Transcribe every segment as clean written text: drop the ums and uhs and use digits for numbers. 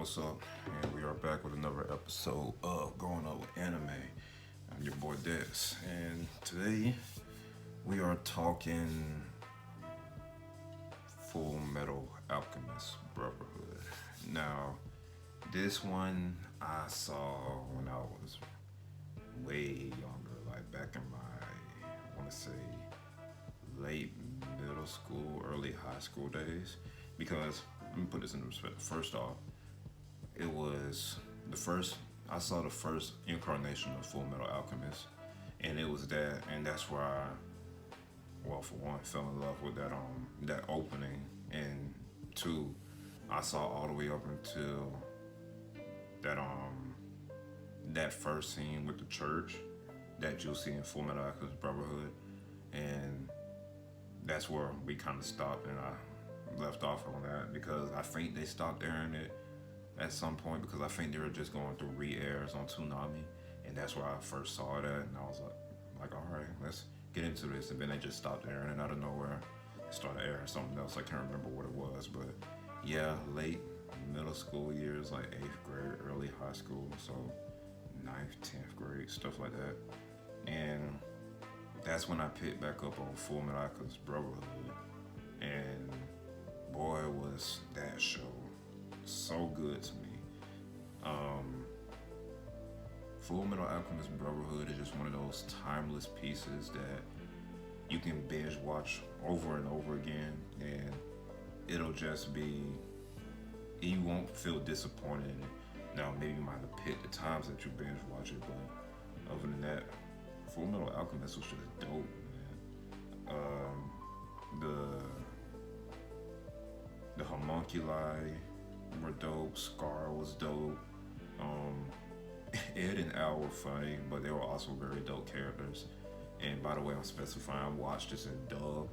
What's up? And we are back with another episode of Growing Up with Anime. I'm your boy Des, and today we are talking Full Metal Alchemist Brotherhood. Now, this one I saw when I was way younger, like back in my, I want to say, late middle school, early high school days. Because, let me put this into perspective. First off, it was the first I saw the first incarnation of Full Metal Alchemist, and it was that, and that's where I, well, for one, fell in love with that opening, and two, I saw all the way up until that that first scene with the church that you'll see in Full Metal Alchemist Brotherhood, and that's where we kind of stopped, and I left off on that because I think they stopped airing it at some point because I think they were just going through re-airs on Toonami, and that's where I first saw it at, and I was like, all right, let's get into this, and then they just stopped airing it out of nowhere, started airing something else. I can't remember what it was, but yeah, late middle school years, like 8th grade, early high school, so 9th, 10th grade, stuff like that, and that's when I picked back up on Full Metal Alchemist Brotherhood, and boy, was that show so good to me. Full Metal Alchemist Brotherhood is just one of those timeless pieces that you can binge watch over and over again, and it'll just be, you won't feel disappointed in it. Now, maybe you might have picked the times that you binge watch it, but other than that, Full Metal Alchemist was just dope, man. The homunculi were dope. Scar was dope. Ed and Al were funny, but they were also very dope characters. And by the way, I'm specifying I watched this in dub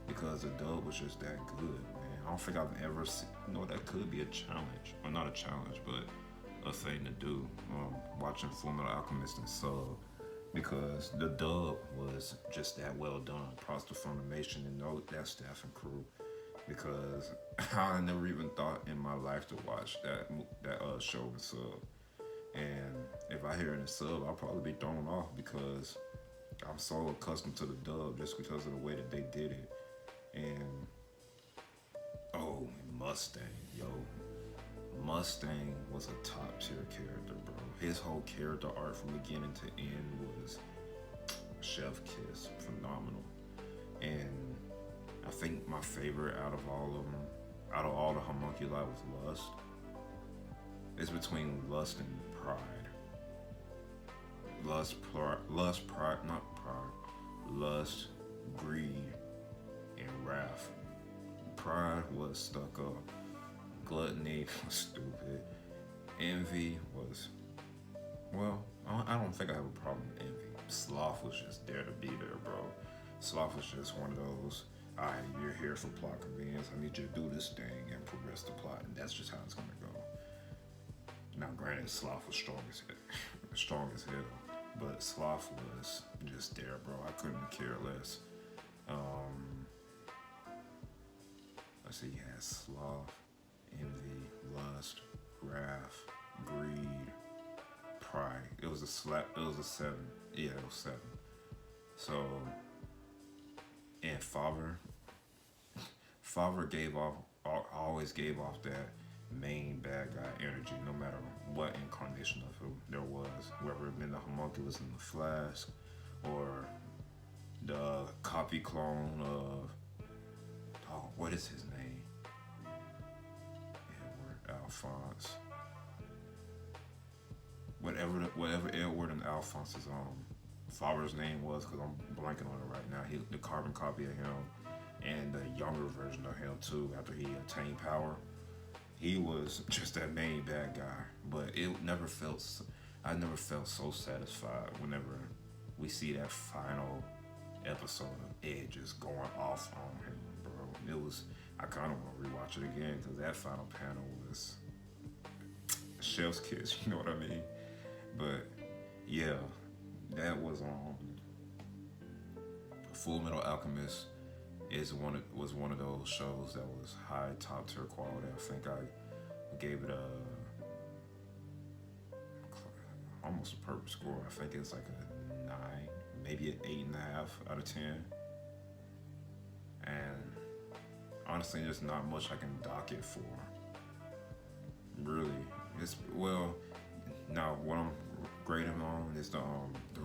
because the dub was just that good, man. I don't think I've ever seen, that could be a challenge, or not a challenge, but a thing to do. Watching Full Metal Alchemist in sub, because the dub was just that well done. Props to Funimation and that staff and crew, because I never even thought in my life to watch that show in sub. And if I hear it in sub, I'll probably be thrown off because I'm so accustomed to the dub just because of the way that they did it. And oh, Mustang, yo. Mustang was a top tier character, bro. His whole character arc from beginning to end was chef kiss, phenomenal. And I think my favorite out of all the homunculi was Lust. It's between Lust and Pride. Lust, Greed, and Wrath. Pride was stuck up. Gluttony was stupid. Envy was, well, I don't think I have a problem with envy. Sloth was just there to be there, bro. Sloth was just one of those, alright, you're here for plot convenience. I need you to do this thing and progress the plot, and that's just how it's gonna go. Now, granted, Sloth was strong as hell, but Sloth was just there, bro. I couldn't care less. Let's see, you had Sloth, Envy, Lust, Wrath, Greed, Pride. It was a 7. Yeah, it was 7. So, and Father always gave off that main bad guy energy, no matter what incarnation of him there was, whether it been the homunculus in the flask or the copy clone of, what is his name? Edward Alphonse. Whatever Edward and Alphonse's father's name was, because I'm blanking on it right now. The carbon copy of him, and the younger version of him too, after he attained power. He was just that main bad guy, but I never felt so satisfied whenever we see that final episode of Ed just going off on him, bro. I kind of want to rewatch it again because that final panel was chef's kiss, you know what I mean? But yeah, that was Full Metal Alchemist was one of those shows that was high top tier quality. I think I gave it a almost a perfect score. I think it's like a 9, maybe an 8.5 out of 10. And honestly, there's not much I can dock it for. Really, it's well. Now, what I'm grading on is the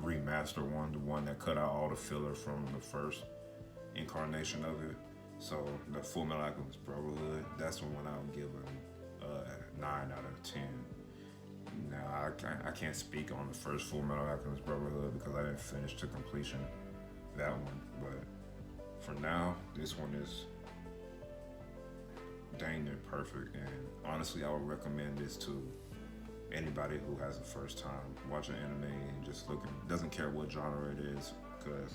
remaster one, the one that cut out all the filler from the first incarnation of it. So the Full Metal Alchemist Brotherhood, that's the one I'll give a 9 out of 10. Now I can't speak on the first Full Metal Alchemist Brotherhood because I didn't finish to completion that one. But for now, this one is dang near perfect, and honestly, I would recommend this to anybody who has a first time watching anime and just looking, doesn't care what genre it is, because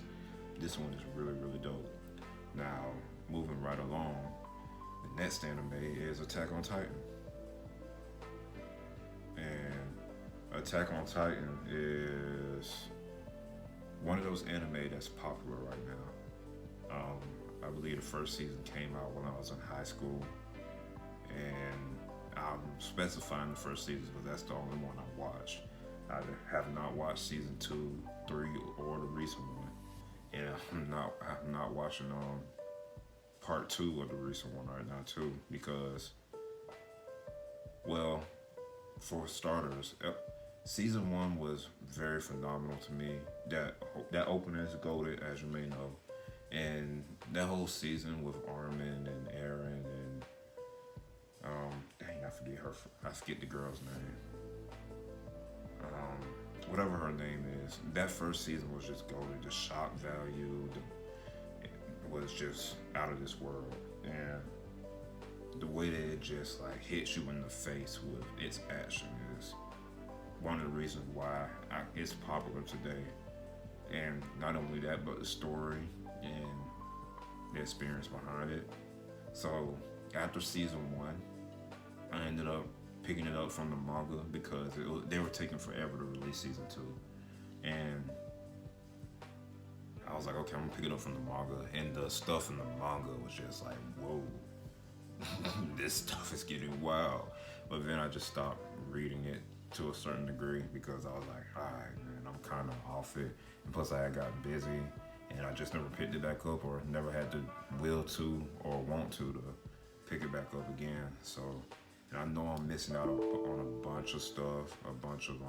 this one is really, really dope. Now, moving right along, the next anime is Attack on Titan. And Attack on Titan is one of those anime that's popular right now. I believe the first season came out when I was in high school, and I'm specifying the first season because that's the only one I watched. I have not watched season 2, 3, or the recent one, and I'm not watching part 2 of the recent one right now too, because, well, for starters, season 1 was very phenomenal to me. That opening is goated, as you may know, and that whole season with Armin and Eren and dang, I forget the girl's name. Whatever her name is, that first season was just goated. The shock value was just out of this world, and the way that it just like hits you in the face with its action is one of the reasons why it's popular today. And not only that, but the story and the experience behind it. So after season 1, I ended up picking it up from the manga because they were taking forever to release season 2. And I was like, okay, I'm gonna pick it up from the manga. And the stuff in the manga was just like, whoa, this stuff is getting wild. But then I just stopped reading it to a certain degree because I was like, all right, man, I'm kind of off it. And plus I had gotten busy and I just never picked it back up, or never had the will to or want to pick it back up again. So, and I know I'm missing out on a bunch of stuff, a bunch of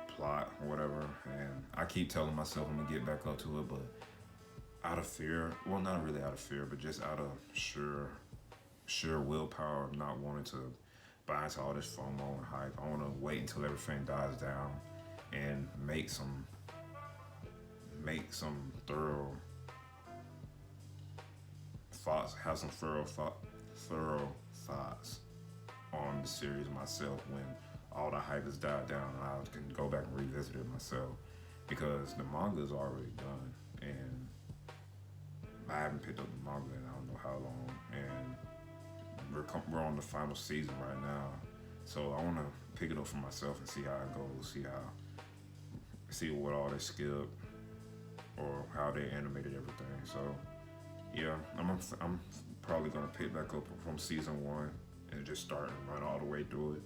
plot or whatever, and I keep telling myself I'm gonna get back up to it, but out of fear, well, not really out of fear, but just out of sheer willpower of not wanting to buy into all this FOMO and hype. I want to wait until everything dies down and make some thorough thoughts, have some thorough thoughts on the series myself when all the hype has died down, and I can go back and revisit it myself, because the manga is already done and I haven't picked up the manga in I don't know how long, and we're on the final season right now, so I want to pick it up for myself and see how it goes, see what all they skipped or how they animated everything. So yeah, I'm probably gonna pick back up from season 1 and just start and run all the way through it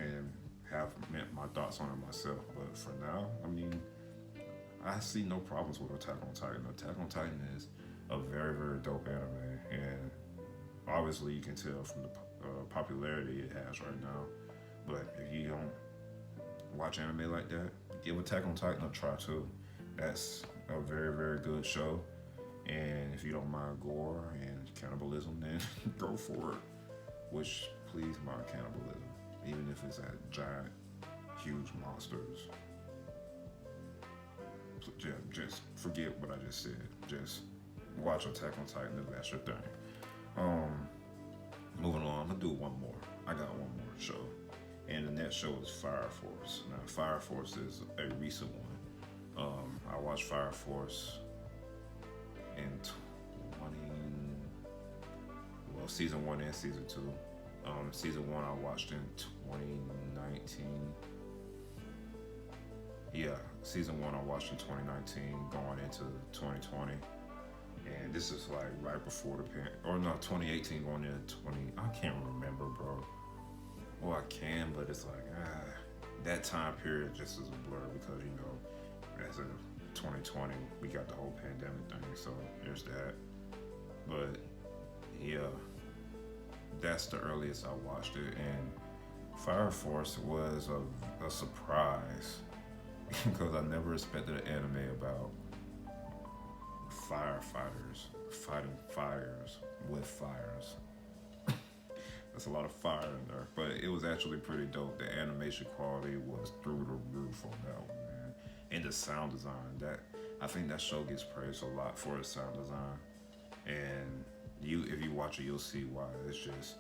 and have my thoughts on it myself. But for now, I mean, I see no problems with Attack on Titan. Attack on Titan is a very, very dope anime, and obviously you can tell from the popularity it has right now. But if you don't watch anime like that, give Attack on Titan a try too. That's a very, very good show. And if you don't mind gore and cannibalism, then go for it. Which, please mind cannibalism, even if it's at giant, huge monsters. Just forget what I just said. Just watch Attack on Titan if that's your thing. Moving on, I'm gonna do one more. I got one more show, and the next show is Fire Force. Now, Fire Force is a recent one. I watched Fire Force in season 1 and season 2. Season 1 I watched in 2019. Yeah, season 1 I watched in 2019, going into 2020. And this is like right before 2018 going into 20. I can't remember, bro. Well, I can, but it's like, that time period just is a blur because as of 2020 we got the whole pandemic thing, so there's that. But yeah, that's the earliest I watched it, and Fire Force was a surprise because I never expected an anime about firefighters fighting fires with fires. That's a lot of fire in there, but it was actually pretty dope. The animation quality was through the roof on that one, man, and the sound design. That I think that show gets praised a lot for its sound design, and if you watch it, you'll see why. It's just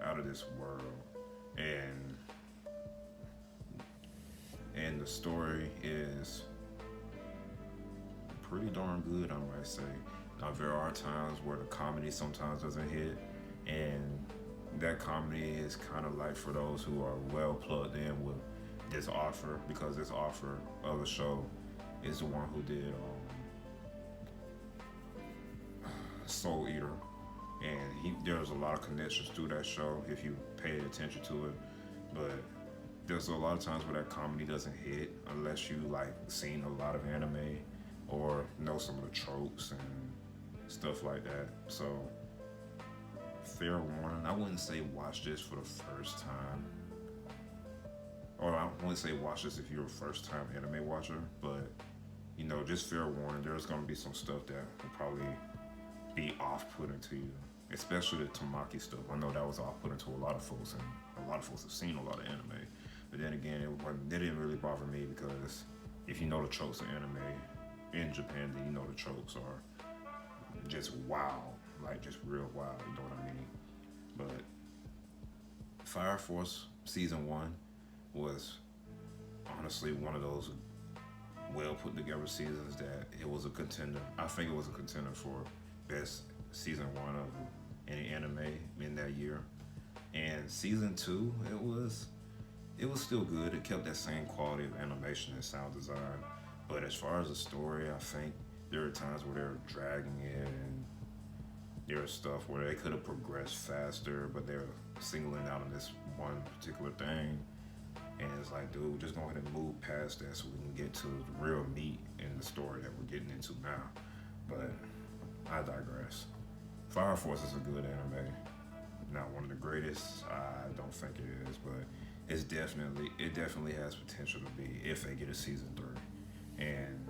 out of this world, and the story is pretty darn good, I might say. Now there are times where the comedy sometimes doesn't hit, and that comedy is kind of like for those who are well plugged in with this author, because this author of the show is the one who did Soul Eater, and there's a lot of connections through that show if you pay attention to it. But there's a lot of times where that comedy doesn't hit unless you like seen a lot of anime or know some of the tropes and stuff like that. So fair warning, I wouldn't say watch this for the first time, or I wouldn't say watch this if you're a first time anime watcher, but just fair warning, there's gonna be some stuff that will probably be off-putting to you, especially the Tamaki stuff. I know that was off-putting to a lot of folks, and a lot of folks have seen a lot of anime, but then again, it didn't really bother me because if you know the tropes of anime in Japan, then you know the tropes are just wow, like just real wild, you know what I mean? But Fire Force season 1 was honestly one of those well put together seasons that it was a contender. I think it was a contender for best season 1 of any anime in that year. And season 2, it was still good. It kept that same quality of animation and sound design. But as far as the story, I think there are times where they're dragging it, and there are stuff where they could have progressed faster, but they're singling out on this one particular thing. And it's like, dude, just go ahead and move past that so we can get to the real meat in the story that we're getting into now. But I digress. Fire Force is a good anime. Not one of the greatest, I don't think it is, but it definitely has potential to be if they get a season 3. And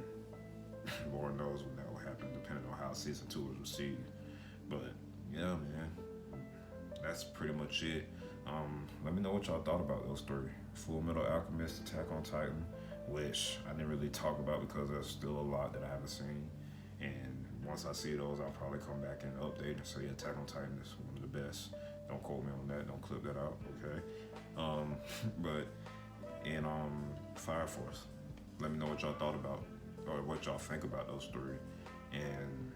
Lord knows when that will happen, depending on how season 2 is received. But yeah, man, that's pretty much it. Let me know what y'all thought about those 3: Full Metal Alchemist, Attack on Titan, which I didn't really talk about because there's still a lot that I haven't seen. And once I see those, I'll probably come back and update and say Attack on Titan is one of the best. Don't quote me on that. Don't clip that out, okay? But in Fire Force, let me know what y'all thought about, or what y'all think about those 3, and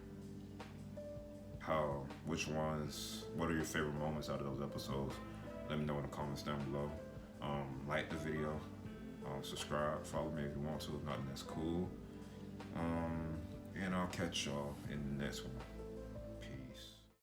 what are your favorite moments out of those episodes? Let me know in the comments down below. Like the video, subscribe, follow me if you want to. If not, that's cool. And I'll catch y'all in the next one.